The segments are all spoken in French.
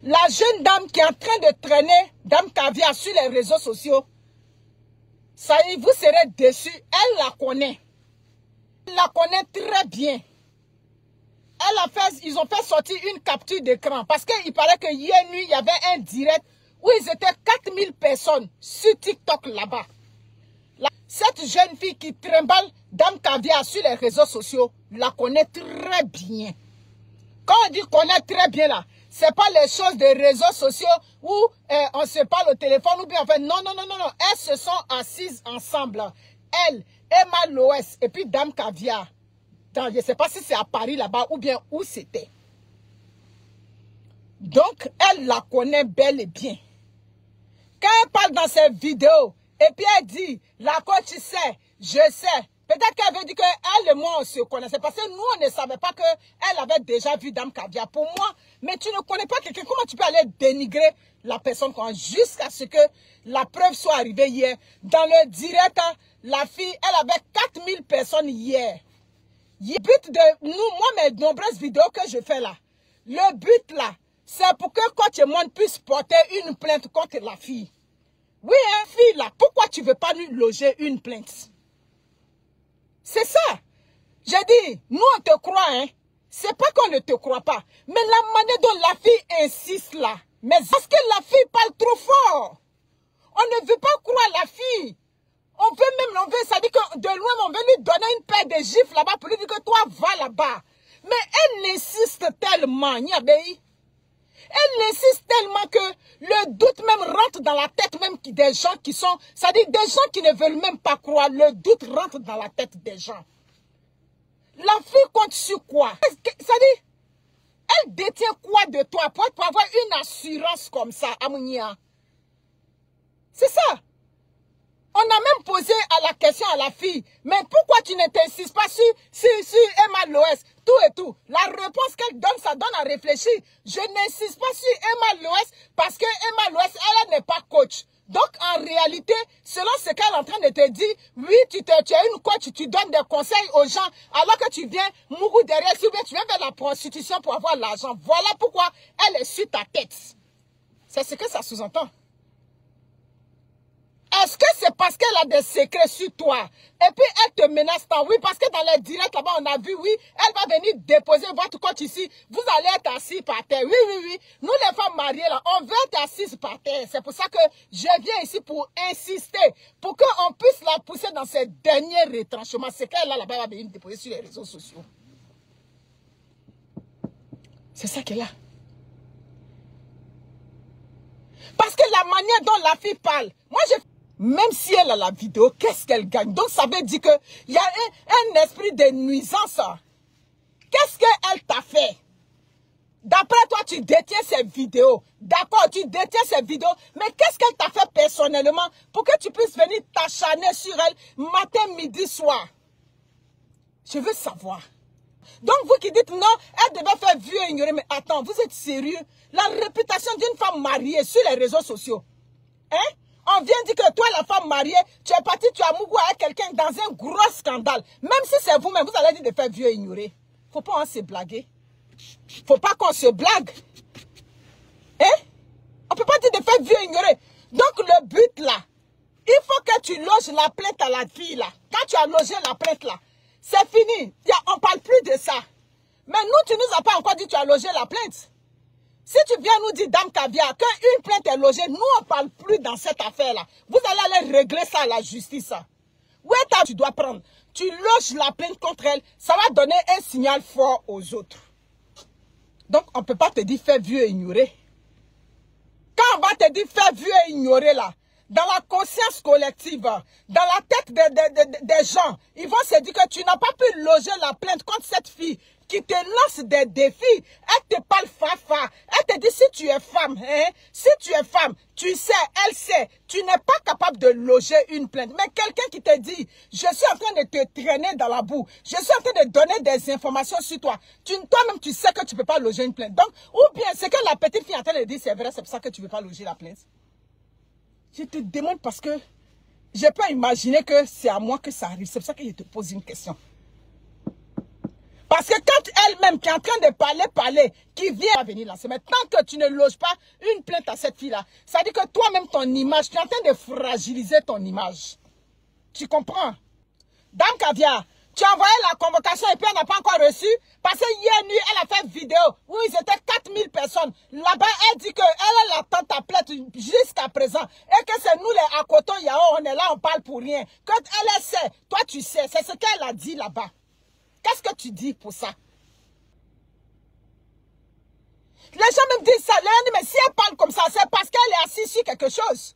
La jeune dame qui est en train de traîner Dame Caviar sur les réseaux sociaux, ça y est, vous serez déçus. Elle la connaît. Elle la connaît très bien. Ils ont fait sortir une capture d'écran parce qu'il paraît que hier nuit, il y avait un direct où ils étaient 4000 personnes sur TikTok là-bas. Cette jeune fille qui trimballe Dame Caviar sur les réseaux sociaux la connaît très bien. Quand on dit connaît très bien là, c'est pas les choses des réseaux sociaux où on se parle au téléphone ou bien enfin non. Elles se sont assises ensemble. Elle, Emma Loès et puis Dame Caviar. Je ne sais pas si c'est à Paris là-bas ou bien où c'était. Donc, elle la connaît bel et bien. Quand elle parle dans ses vidéos, et puis elle dit, la coach sait, je sais. Peut-être qu'elle veut dire qu'elle et moi, on se connaissait. Parce que nous, on ne savait pas qu'elle avait déjà vu Dame Caviar. Pour moi, mais tu ne connais pas quelqu'un. Comment tu peux aller dénigrer la personne jusqu'à ce que la preuve soit arrivée hier? Dans le direct, la fille, elle avait 4000 personnes hier. Le but de moi, mes nombreuses vidéos que je fais là, le but là, c'est pour que Coach et Monde puisse porter une plainte contre la fille. Oui, hein, fille là, pourquoi tu ne veux pas nous loger une plainte? C'est ça. J'ai dit, nous on te croit, hein. C'est pas qu'on ne te croit pas. Mais la manière dont la fille insiste là, mais parce que la fille parle trop fort. On ne veut pas croire la fille. Ça dit que de loin, on veut lui donner une paire de gifles là-bas pour lui dire que toi, va là-bas. Mais elle insiste tellement, Niabéi. Elle insiste tellement que le doute même rentre dans la tête même des gens qui sont... Ça dit des gens qui ne veulent même pas croire. Le doute rentre dans la tête des gens. La fille compte sur quoi? Ça dit, elle détient quoi de toi pour avoir une assurance comme ça, Amounia? C'est ça. On a même posé à la question à la fille, mais pourquoi tu ne t'insistes pas sur Emma Loès, tout et tout? La réponse qu'elle donne, ça donne à réfléchir. Je n'insiste pas sur Emma Loès parce que Emma Loès, elle n'est pas coach. Donc, en réalité, selon ce qu'elle est en train de te dire, oui, tu es une coach, tu donnes des conseils aux gens, alors que tu viens mourir derrière, si tu viens faire la prostitution pour avoir l'argent. Voilà pourquoi elle est sur ta tête. C'est ce que ça sous-entend. Est-ce que c'est parce qu'elle a des secrets sur toi? Et puis elle te menace tant? Oui, parce que dans les directs là-bas, on a vu, oui, elle va venir déposer votre coach ici. Vous allez être assis par terre. Oui. Nous, les femmes mariées là, on veut être assises par terre. C'est pour ça que je viens ici pour insister, pour qu'on puisse la pousser dans ses derniers retranchements. C'est qu'elle là-bas va venir déposer sur les réseaux sociaux. C'est ça qu'elle a. Parce que la manière dont la fille parle, moi même si elle a la vidéo, qu'est-ce qu'elle gagne? Donc ça veut dire qu'il y a un esprit de nuisance. Qu'est-ce qu'elle t'a fait? D'après toi, tu détiens ces vidéos. D'accord, tu détiens ces vidéos. Mais qu'est-ce qu'elle t'a fait personnellement pour que tu puisses venir t'acharner sur elle matin, midi, soir? Je veux savoir. Donc vous qui dites non, elle devait faire vieux et ignorer. Mais attends, vous êtes sérieux? La réputation d'une femme mariée sur les réseaux sociaux. Hein? On vient dire que toi, la femme mariée, tu es parti, tu as mougou avec quelqu'un dans un gros scandale. Même si c'est vous-même, vous allez dire de faire vieux et ignorer. Faut pas se blaguer. Faut pas qu'on se blague. Hein? On peut pas dire de faire vieux et ignorer. Donc le but là, il faut que tu loges la plainte à la fille là. Quand tu as logé la plainte là, c'est fini. On ne parle plus de ça. Mais nous, tu ne nous as pas encore dit que tu as logé la plainte. Si tu viens nous dire, Dame Caviar, qu'une plainte est logée, nous, on ne parle plus dans cette affaire-là. Vous allez aller régler ça à la justice. Où est-ce que tu dois prendre? Tu loges la plainte contre elle, ça va donner un signal fort aux autres. Donc, on ne peut pas te dire fais vieux et ignorer. Quand on va te dire fais vieux et ignorer là, dans la conscience collective, dans la tête des gens, ils vont se dire que tu n'as pas pu loger la plainte contre cette fille qui te lance des défis. Elle te parle fafa. Elle te dit si tu es femme, hein, si tu es femme, tu sais, elle sait, tu n'es pas capable de loger une plainte. Mais quelqu'un qui te dit, je suis en train de te traîner dans la boue, je suis en train de donner des informations sur toi. Toi-même, tu sais que tu ne peux pas loger une plainte. Donc, ou bien c'est que la petite fille est en train de dire, c'est vrai, c'est pour ça que tu ne veux pas loger la plainte. Je te demande parce que je peux imaginer que c'est à moi que ça arrive. C'est pour ça que je te pose une question. Parce que quand elle-même qui est en train de parler, qui vient venir là, c'est maintenant que tu ne loges pas une plainte à cette fille-là. Ça dit que toi-même, ton image, tu es en train de fragiliser ton image. Tu comprends? Dame Caviar, tu as envoyé la convocation et puis elle n'a pas encore reçu. Parce que hier nuit, elle a fait une vidéo où ils étaient 4000 personnes. Là-bas, elle dit qu'elle attend ta plainte jusqu'à présent. Et que c'est nous les Akoto Yao, on est là, on parle pour rien. Quand elle sait, toi tu sais, c'est ce qu'elle a dit là-bas. Qu'est-ce que tu dis pour ça? Les gens me disent ça, mais si elle parle comme ça, c'est parce qu'elle est assise sur quelque chose.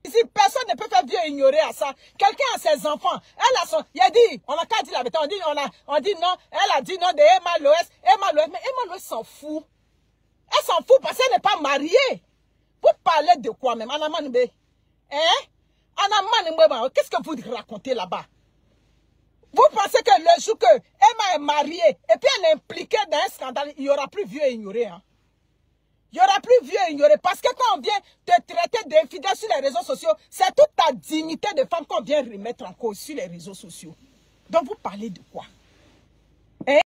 Ici, personne ne peut faire vieux ignorer à ça. Quelqu'un a ses enfants. Elle a son... Il a dit, on a qu'à dire la vérité, on dit non. Elle a dit non de Emma Loès. Mais Emma Loès s'en fout. Elle s'en fout parce qu'elle n'est pas mariée. Vous parlez de quoi même? Anamanbe? Hein? Anamanbe, qu'est-ce que vous racontez là-bas? Vous pensez que le jour que Emma est mariée et puis elle est impliquée dans un scandale, il n'y aura plus vieux ignoré, hein? Il n'y aura plus vieux ignoré parce que quand on vient te traiter d'infidèle sur les réseaux sociaux, c'est toute ta dignité de femme qu'on vient remettre en cause sur les réseaux sociaux. Donc vous parlez de quoi?